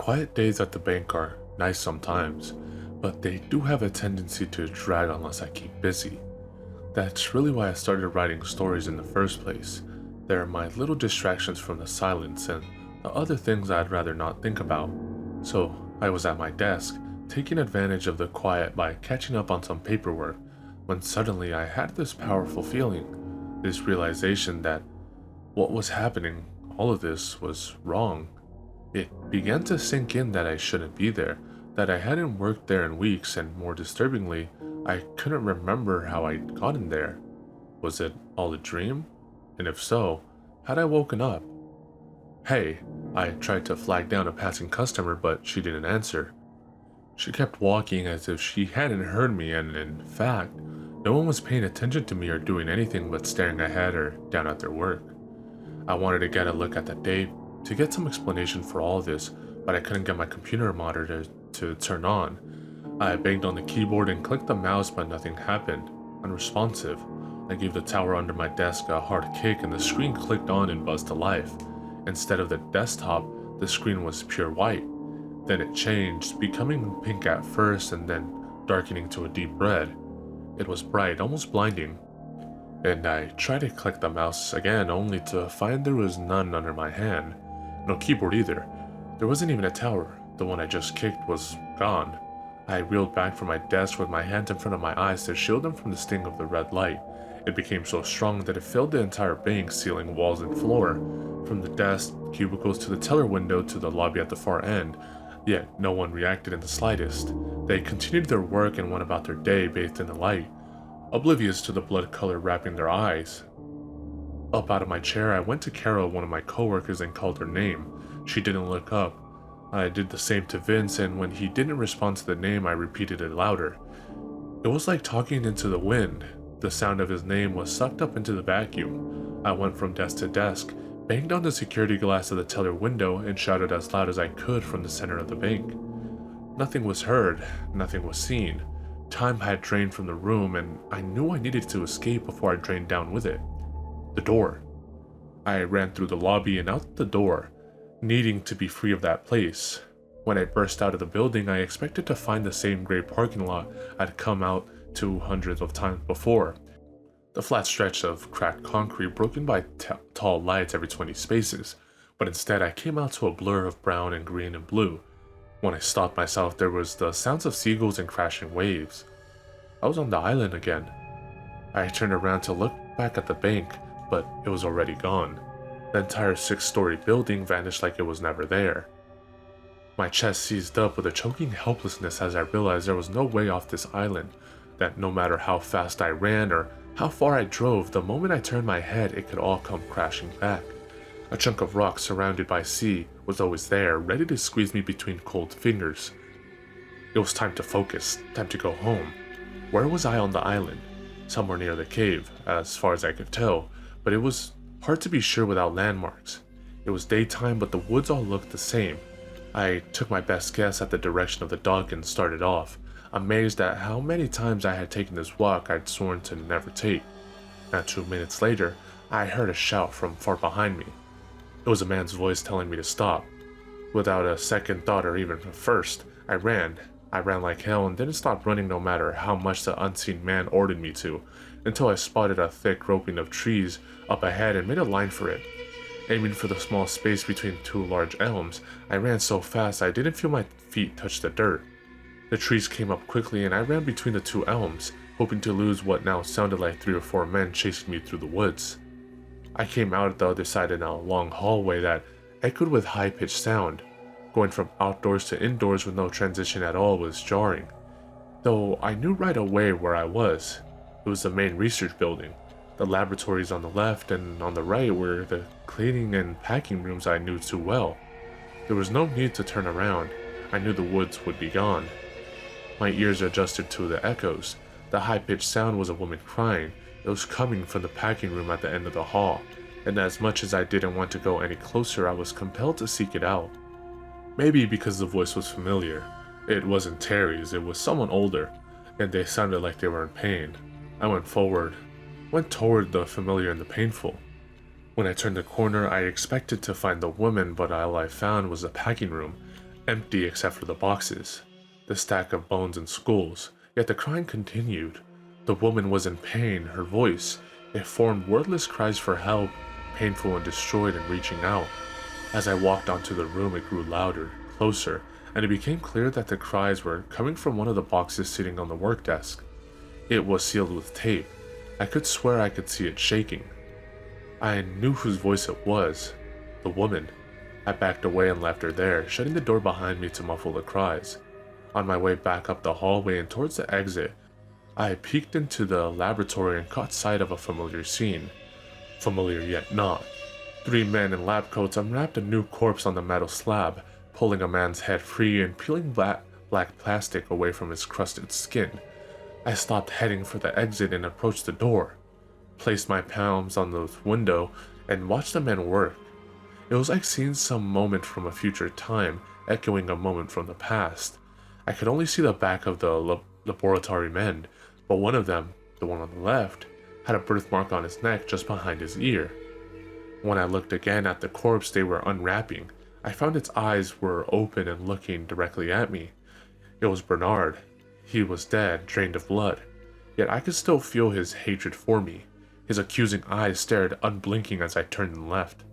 Quiet days at the bank are nice sometimes, but they do have a tendency to drag unless I keep busy. That's really why I started writing stories in the first place. They're my little distractions from the silence and the other things I'd rather not think about. So I was at my desk, taking advantage of the quiet by catching up on some paperwork, when suddenly I had this powerful feeling, this realization that what was happening, all of this, was wrong. It began to sink in that I shouldn't be there, that I hadn't worked there in weeks, and more disturbingly, I couldn't remember how I'd gotten there. Was it all a dream? And if so, had I woken up? Hey, I tried to flag down a passing customer, but she didn't answer. She kept walking as if she hadn't heard me, and in fact, no one was paying attention to me or doing anything but staring ahead or down at their work. I wanted to get a look at the date to get some explanation for all this, but I couldn't get my computer monitor to turn on. I banged on the keyboard and clicked the mouse, but nothing happened. Unresponsive. I gave the tower under my desk a hard kick and the screen clicked on and buzzed to life. Instead of the desktop, the screen was pure white. Then it changed, becoming pink at first and then darkening to a deep red. It was bright, almost blinding. And I tried to click the mouse again, only to find there was none under my hand. No keyboard either. There wasn't even a tower. The one I just kicked was gone. I reeled back from my desk with my hands in front of my eyes to shield them from the sting of the red light. It became so strong that it filled the entire bank, ceiling, walls, and floor. From the desk, cubicles, to the teller window, to the lobby at the far end. Yet no one reacted in the slightest. They continued their work and went about their day bathed in the light, oblivious to the blood color wrapping their eyes. Up out of my chair, I went to Carol, one of my coworkers, and called her name. She didn't look up. I did the same to Vince, and when he didn't respond to the name, I repeated it louder. It was like talking into the wind. The sound of his name was sucked up into the vacuum. I went from desk to desk, banged on the security glass of the teller window, and shouted as loud as I could from the center of the bank. Nothing was heard, nothing was seen. Time had drained from the room, and I knew I needed to escape before I drained down with it. The door. I ran through the lobby and out the door, needing to be free of that place. When I burst out of the building, I expected to find the same gray parking lot I'd come out to hundreds of times before. The flat stretch of cracked concrete broken by tall lights every 20 spaces, but instead I came out to a blur of brown and green and blue. When I stopped myself, there was the sounds of seagulls and crashing waves. I was on the island again. I turned around to look back at the bank, but it was already gone. The entire 6-story building vanished like it was never there. My chest seized up with a choking helplessness as I realized there was no way off this island, that no matter how fast I ran or how far I drove, the moment I turned my head, it could all come crashing back. A chunk of rock surrounded by sea was always there, ready to squeeze me between cold fingers. It was time to focus, time to go home. Where was I on the island? Somewhere near the cave, as far as I could tell, but it was hard to be sure without landmarks. It was daytime, but the woods all looked the same. I took my best guess at the direction of the dock and started off, amazed at how many times I had taken this walk I'd sworn to never take. Not 2 minutes later, I heard a shout from far behind me. It was a man's voice telling me to stop. Without a second thought or even a first, I ran. I ran like hell and didn't stop running no matter how much the unseen man ordered me to, until I spotted a thick grouping of trees up ahead and made a line for it. Aiming for the small space between 2 large elms, I ran so fast I didn't feel my feet touch the dirt. The trees came up quickly and I ran between the 2 elms, hoping to lose what now sounded like 3 or 4 men chasing me through the woods. I came out at the other side in a long hallway that echoed with high-pitched sound. Going from outdoors to indoors with no transition at all was jarring. Though I knew right away where I was. It was the main research building. The laboratories on the left and on the right were the cleaning and packing rooms I knew too well. There was no need to turn around. I knew the woods would be gone. My ears adjusted to the echoes. The high-pitched sound was a woman crying. It was coming from the packing room at the end of the hall, and as much as I didn't want to go any closer, I was compelled to seek it out. Maybe because the voice was familiar. It wasn't Terry's, it was someone older, and they sounded like they were in pain. I went toward the familiar and the painful. When I turned the corner, I expected to find the woman, but all I found was a packing room. empty except for the boxes, the stack of bones and skulls, yet the crying continued. The woman was in pain, her voice, it formed wordless cries for help, painful and destroyed and reaching out. As I walked onto the room, it grew louder, closer, and it became clear that the cries were coming from one of the boxes sitting on the work desk. It was sealed with tape. I could swear I could see it shaking. I knew whose voice it was. The woman. I backed away and left her there, shutting the door behind me to muffle the cries. On my way back up the hallway and towards the exit, I peeked into the laboratory and caught sight of a familiar scene. Familiar yet not. 3 men in lab coats unwrapped a new corpse on the metal slab, pulling a man's head free and peeling black plastic away from his crusted skin. I stopped heading for the exit and approached the door, placed my palms on the window, and watched the men work. It was like seeing some moment from a future time, echoing a moment from the past. I could only see the back of the laboratory men, but one of them, the one on the left, had a birthmark on his neck just behind his ear. When I looked again at the corpse they were unwrapping, I found its eyes were open and looking directly at me. It was Bernard. He was dead, drained of blood, yet I could still feel his hatred for me. His accusing eyes stared unblinking as I turned and left.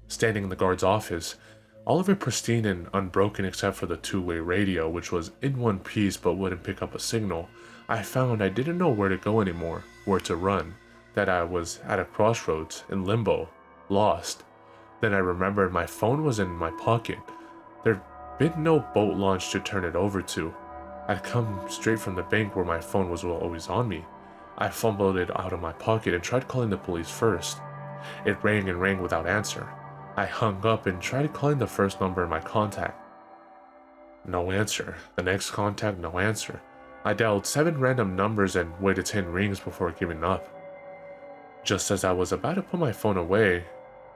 Standing in the guard's office, all of it pristine and unbroken except for the two-way radio, which was in one piece but wouldn't pick up a signal, I found I didn't know where to go anymore, where to run, that I was at a crossroads, in limbo, lost. Then I remembered my phone was in my pocket. There'd been no boat launch to turn it over to. I'd come straight from the bank where my phone was always on me. I fumbled it out of my pocket and tried calling the police first. It rang and rang without answer. I hung up and tried calling the first number in my contact. No answer. The next contact, no answer. I dialed 7 random numbers and waited 10 rings before giving up. Just as I was about to put my phone away,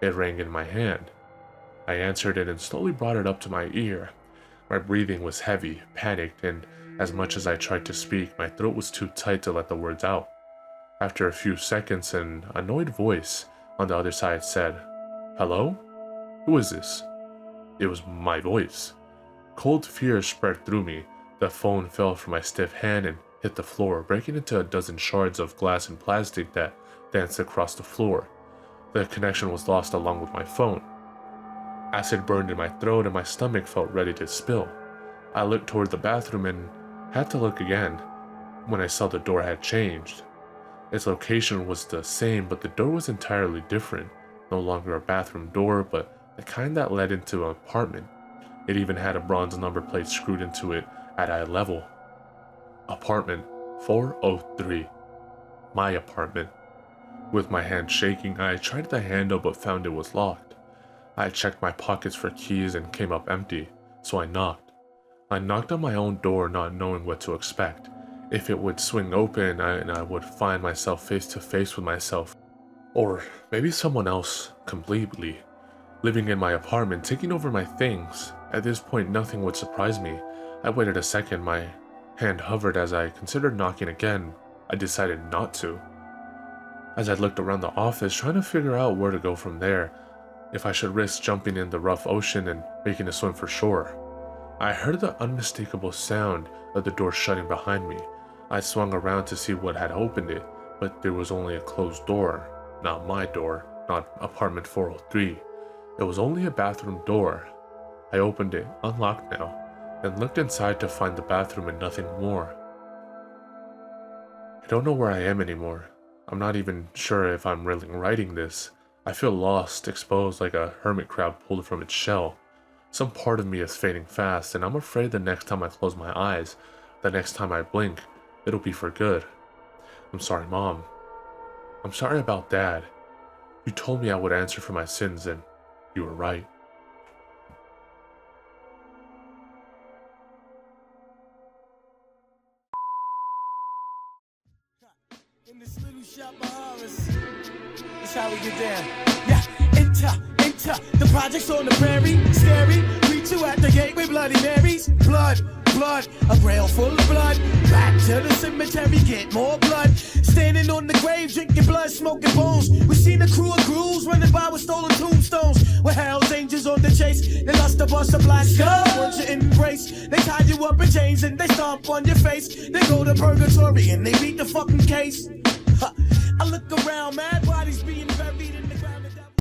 it rang in my hand. I answered it and slowly brought it up to my ear. My breathing was heavy, panicked, and as much as I tried to speak, my throat was too tight to let the words out. After a few seconds, an annoyed voice on the other side said, "Hello? Who is this?" It was my voice. Cold fear spread through me. The phone fell from my stiff hand and hit the floor, breaking into a dozen shards of glass and plastic that danced across the floor. The connection was lost along with my phone. Acid burned in my throat and my stomach felt ready to spill. I looked toward the bathroom and had to look again when I saw the door had changed. Its location was the same, but the door was entirely different. No longer a bathroom door, but the kind that led into an apartment. It even had a bronze number plate screwed into it at eye level. Apartment 403. My apartment. With my hand shaking, I tried the handle but found it was locked. I checked my pockets for keys and came up empty, so I knocked. I knocked on my own door, not knowing what to expect. If it would swing open, I would find myself face to face with myself. Or maybe someone else, completely. Living in my apartment, taking over my things. At this point, nothing would surprise me. I waited a second, my hand hovered as I considered knocking again. I decided not to. As I looked around the office, trying to figure out where to go from there, if I should risk jumping in the rough ocean and making a swim for shore. I heard the unmistakable sound of the door shutting behind me. I swung around to see what had opened it, but there was only a closed door. Not my door, not apartment 403. It was only a bathroom door. I opened it, unlocked now, and looked inside to find the bathroom and nothing more. I don't know where I am anymore. I'm not even sure if I'm really writing this. I feel lost, exposed like a hermit crab pulled from its shell. Some part of me is fading fast, and I'm afraid the next time I close my eyes, the next time I blink, it'll be for good. I'm sorry, Mom. I'm sorry about Dad. You told me I would answer for my sins, and you were right. In this little shop of horrors, that's how we get down. Yeah, enter, the projects on the prairie, scary. Greet you at the gate with Bloody Marys. Blood, a rail full of blood. Back to the cemetery, get more blood. Standing on the grave, drinking blood, smoking bones. We seen a crew of ghouls running by with stolen tombstones. With Hell's Angels on the chase, they lost the to bust a black skull. Once you embrace, they tie you up in chains and they stomp on your face. They go to purgatory and they beat the fucking case. I look around, man.